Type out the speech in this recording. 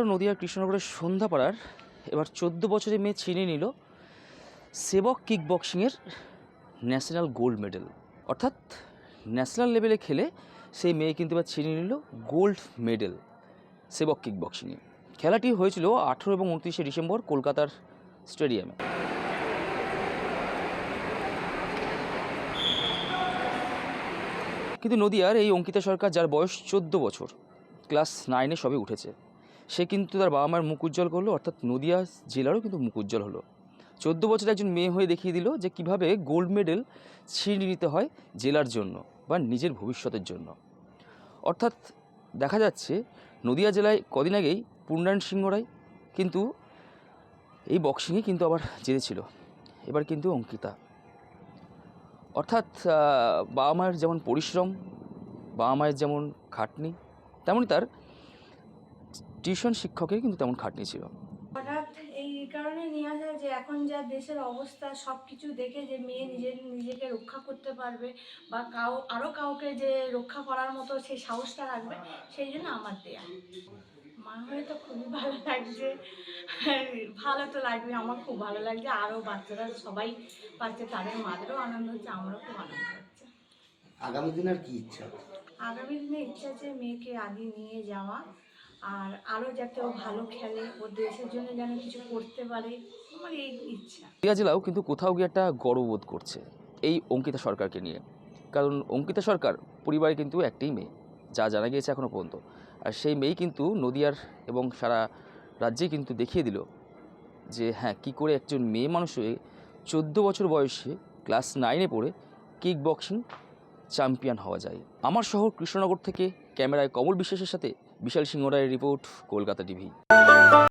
আবারও নদিয়ার কৃষ্ণনগরের সন্ধ্যাপাড়ার এবার 14 বছরের মেয়ে ছিনিয়ে নিল সেবক কিক বক্সিংয়ের ন্যাশনাল গোল্ড মেডেল। অর্থাৎ ন্যাশনাল লেভেলে খেলে সেই মেয়ে কিন্তু এবার ছিনিয়ে নিল গোল্ড মেডেল সেবক কিক বক্সিংয়ে। খেলাটি হয়েছিল 18 এবং 29শে ডিসেম্বর কলকাতার স্টেডিয়ামে। কিন্তু নদিয়ার এই অঙ্কিতা সরকার, যার বয়স 14 বছর, ক্লাস 9-এ সবে উঠেছে, সে কিন্তু তার বাবা মার মুখ উজ্জ্বল করলো, অর্থাৎ নদিয়া জেলারও কিন্তু মুখ উজ্জ্বল হলো। 14 বছরের একজন মেয়ে হয়ে দেখিয়ে দিল যে কীভাবে গোল্ড মেডেল ছিনিয়ে নিতে হয় জেলার জন্য বা নিজের ভবিষ্যতের জন্য। অর্থাৎ দেখা যাচ্ছে নদিয়া জেলায় কদিন আগেই পূর্ণায়ণ সিংহ রায় কিন্তু এই বক্সিংয়ে কিন্তু আবার জেতেছিল, এবার কিন্তু অঙ্কিতা। অর্থাৎ বাবা মায়ের যেমন পরিশ্রম, বাবা মায়ের যেমন খাটনি, তেমনই তার টিউশন শিক্ষকের কিন্তু তেমন খাটনি ছিল। হঠাৎ এই কারণে নিয়ে আসা যে এখন যা দেশের অবস্থা, সব কিছু দেখে যে মেয়ে নিজেকে রক্ষা করতে পারবে বা আরও কাউকে যে রক্ষা করার মতো সেই সাহসটা রাখবে, সেই জন্য আমার দেয়া। মা হয়ে তো খুবই ভালো লাগছে, ভালো তো লাগবে, আমার খুব ভালো লাগছে। আরও বাচ্চারা সবাই পাচ্ছে, তাদের মাদেরও আনন্দ হচ্ছে, আমারও খুব আনন্দ হচ্ছে। আগামী দিনের কি ইচ্ছা? আগামী দিনে ইচ্ছা আছে মেয়েকে আগে নিয়ে যাওয়া, আর আরও যাতে ও ভালো খেলে, ও দেশের জন্য যেন কিছু করতে পারে, আমার এই ইচ্ছা। নদিয়া জেলাও কিন্তু কোথাও গিয়ে একটা গর্ববোধ করছে এই অঙ্কিতা সরকারকে নিয়ে, কারণ অঙ্কিতা সরকার পরিবারে কিন্তু একটাই মেয়ে, যা জানা গিয়েছে এখনও পর্যন্ত। আর সেই মেয়েই কিন্তু নদিয়ার এবং সারা রাজ্যে কিন্তু দেখিয়ে দিল যে হ্যাঁ, কী করে একজন মেয়ে মানুষ হয়ে 14 বছর বয়সে ক্লাস 9-এ পড়ে কিক বক্সিং চ্যাম্পিয়ন হওয়া যায়। আমার শহর কৃষ্ণনগর থেকে ক্যামেরায় কমল বিশ্বাসের সাথে বিশাল সিংহ রায়ের রিপোর্ট, কলকাতা টিভি।